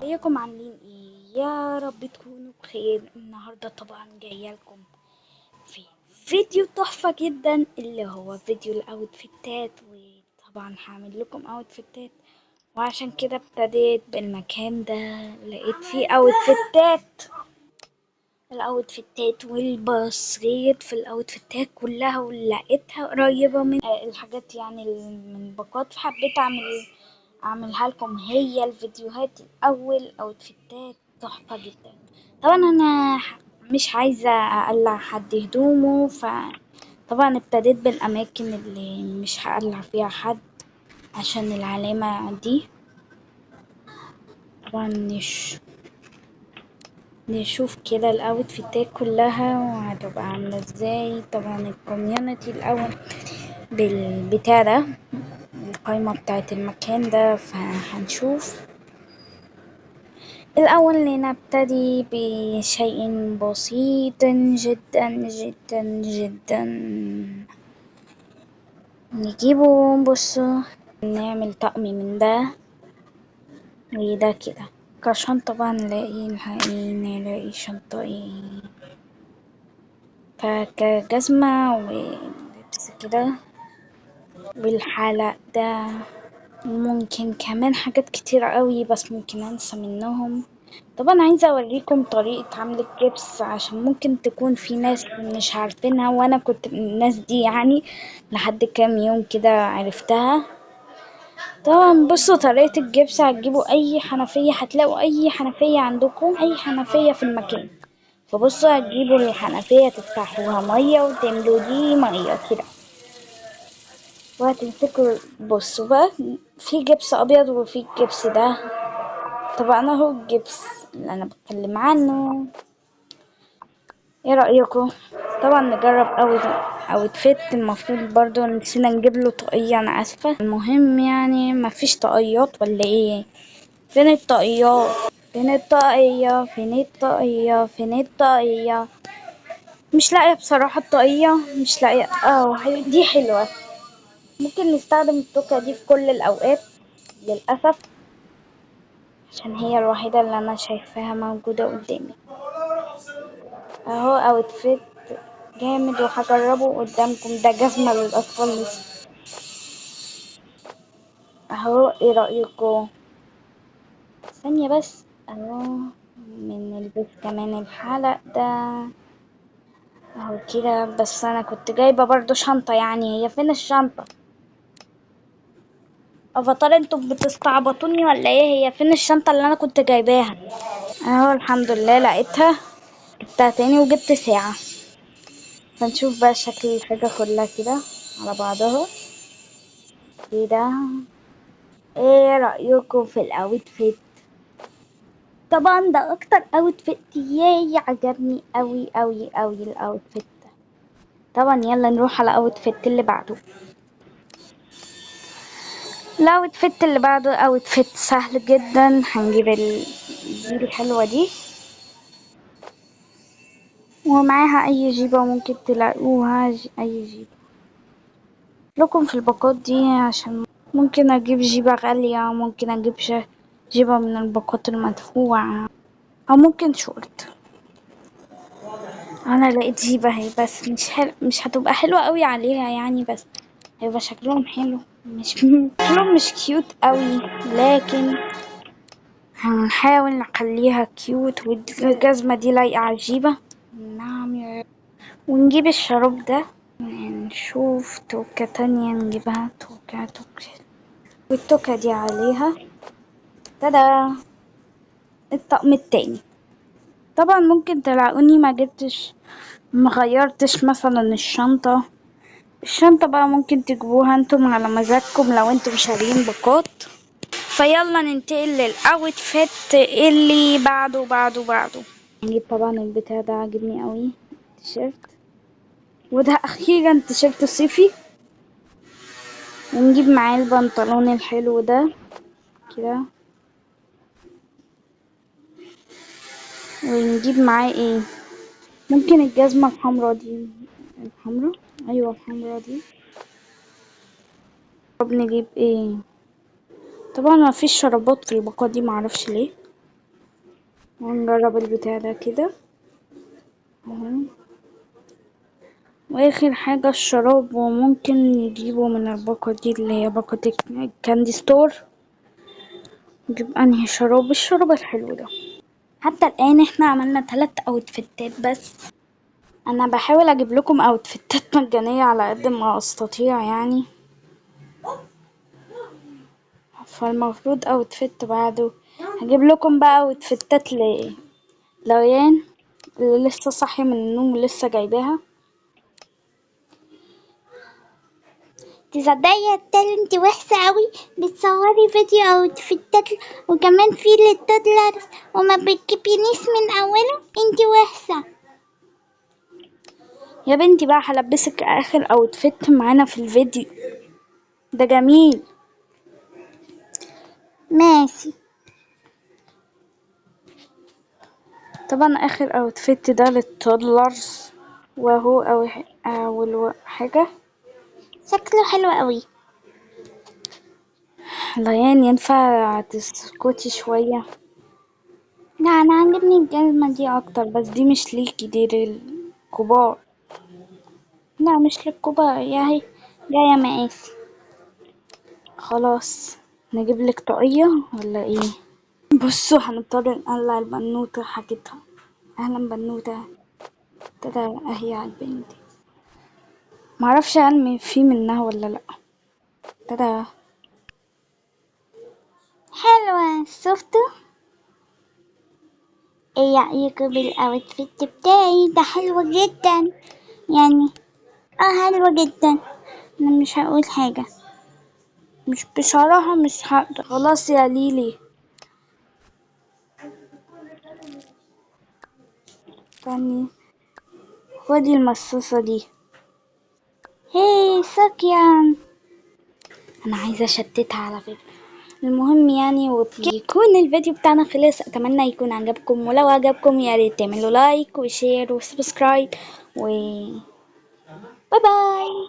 ازيكم عاملين ايه؟ يا رب تكونوا بخير. النهارده طبعا جايه لكم في فيديو تحفه جدا اللي هو فيديو الاوتفيتات، وطبعا هعمل لكم اوتفيتات. وعشان كده ابتديت بالمكان ده، لقيت فيه اوتفيتات. الاوتفيتات والبصريت في الاوتفيتات كلها، ولقيتها قريبه من الحاجات، يعني من الباقات، فحبيت اعملها لكم هي الفيديوهات الاول. اوتفيتات تحفه جدا. طبعا انا مش عايزه اقلع حد هدومه، فطبعا ابتديت بالاماكن اللي مش هقلع فيها حد عشان العلامه دي. طبعا نشوف كده الاوتفيتات كلها وهتبقى عامله ازاي. طبعا الكوميونتي الاول بالبتاع ده، القائمه بتاعت المكان ده، فهنشوف. الأول لنبتدي بشيء بسيط جدا جدا جدا. نجيبه، بصوا، نعمل طقم من ده وده كده. كشنطة بقى نلاقي شنطة ايه، فكجزمة ولبس كده، والحلق ده. ممكن كمان حاجات كتيرة قوي بس ممكن انسى منهم. طبعا عايزة اوريكم طريقة عمل الجبس، عشان ممكن تكون في ناس مش عارفينها، وانا كنت من الناس دي يعني. لحد كام يوم كده عرفتها. طبعا بصوا طريقة الجبس، هتجيبوا اي حنفية، هتلاقوا اي حنفية عندكم، اي حنفية في المكان. فبصوا هتجيبوا الحنفية، تفتحوها مية وتملوا دي مية كده، وهتمسكوا. بصوا بقى، في جبس ابيض وفي الجبس ده. طبعا اهو الجبس اللي انا بتكلم عنه. ايه رأيكم؟ طبعا نجرب اوتفيت. المفروض برضو نسينا نجيب له طاقية، انا اسفة. المهم يعني مفيش طاقيات ولا ايه؟ فين الطاقيات؟ فين الطاقية؟ فين الطاقية؟ فين الطاقية؟ مش لاقية بصراحة الطاقية، مش لاقية. دي حلوة. ممكن نستخدم التوكة دي في كل الأوقات للأسف، عشان هي الوحيدة اللي أنا شايفاها موجودة قدامي. أهو أوتفيت جامد وهجربه قدامكم. ده جزمة للأطفال. أهو، ايه رأيكم؟ ثانية بس. أهو، نلبس كمان الحلق ده. أهو كده. بس أنا كنت جايبة برضو شنطة، يعني هي فين الشنطة؟ افاتار، انتوا بتستعبطوني ولا ايه؟ هي فين الشنطة اللي انا كنت جايباها؟ اهو الحمد لله لقيتها. جبتها تاني وجبت ساعة. فنشوف بقى شكل الحاجة كلها كده على بعضها كده. ايه رأيكم في الاوتفيت؟ طبعا ده اكتر اوتفيت ياي عجبني اوي اوي اوي الاوتفيت ده. طبعا يلا نروح على اوتفيت اللي بعده. الاوتفيت اللي بعده اوتفيت سهل جدا. هنجيب دي الحلوة دي، ومعاها اي جيبة ممكن تلاقوها. اي جيبة لكم في الباقات دي، عشان ممكن اجيب جيبة غالية، ممكن اجيب جيبة من الباقات المدفوعة، او ممكن شورت. انا لقيت جيبة اهي، بس مش هتبقى حلوة قوي عليها يعني، بس هيبقى شكلهم حلو. مش شكلهم مش كيوت قوي، لكن هنحاول نخليها كيوت. والجزمة دي لايقة على الجيبة. نعم ونجيب الشراب ده. نشوف توكة تانية نجيبها. توكة والتوكة دي عليها. تدا، الطقم التاني. طبعا ممكن تلاقوني مغيرتش مثلا الشنطة بقى ممكن تجيبوها انتم على مزاجكم لو انتم شارين باقات. فيلا ننتقل للاوتفيت اللي بعده. نجيب طبعا البتاع ده عاجبني قوي، التيشيرت. وده اخيرا تيشيرت صيفي. ونجيب معاه البنطلون الحلو ده كده. ونجيب معاه ايه؟ ممكن الجزمة الحمرا دي. الحمرا، ايوه الحمرا دي. طب نجيب ايه؟ طبعا ما فيش شرابات في الباقة دي، معرفش ليه. ونجرب البتاع ده كده اهو. واخر حاجة الشراب، وممكن نجيبه من الباقة دي اللي هي باقة الكاندي ستور. نجيب انهي شراب؟ الشراب الحلو ده. حتى الان احنا عملنا 3 اوتفيتات بس. انا بحاول اجيب لكم اوتفيتات مجانية على قد ما استطيع يعني. فالمفروض اوتفيت بعده هجيب لكم بقى اوتفيتات لريان اللي لسه صاحية من النوم ولسه جايباها. تصدقي يا تالي انت وحشة قوي، بتصوري فيديو اوتفيتات وكمان في للتودلرز وما بتجيبينيش من اوله، انت وحشة. يا بنتي بقى هلبسك اخر اوتفيت معانا في الفيديو ده جميل. ماشي. طبعا اخر اوتفيت ده للتودلرز، وهو اول حاجة. شكله حلو قوي. ليان ينفع تسكتي شوية؟ لا انا عجبني الجزمة دي اكتر، بس دي مش ليكي، دي للكبار. لا مش للكبار، يا هي جاية مقاسي. خلاص. نجيب لك طاقية ولا ايه؟ بصوا هنضطر نقلع البنوتة حاجتها. اهلا بنوتة. ابتدى اهي على البنت. معرفش هل في منها ولا لا. ابتدى. حلوة، شفتوا؟ ايه رأيكم بالاوتفيت بتاعي ده؟ حلو جدا يعني. حلوة جدا. انا مش هقول حاجة. مش بصراحة مش هقدر. خلاص يا ليلي. استني، خدي المصاصة دي. هي سكيان. انا عايزة اشتتها على فكرة. المهم يعني ويكون الفيديو بتاعنا خلص. اتمنى يكون عجبكم، ولو عجبكم يا ريت تعملوا لايك وشير وسبسكرايب و باي باي.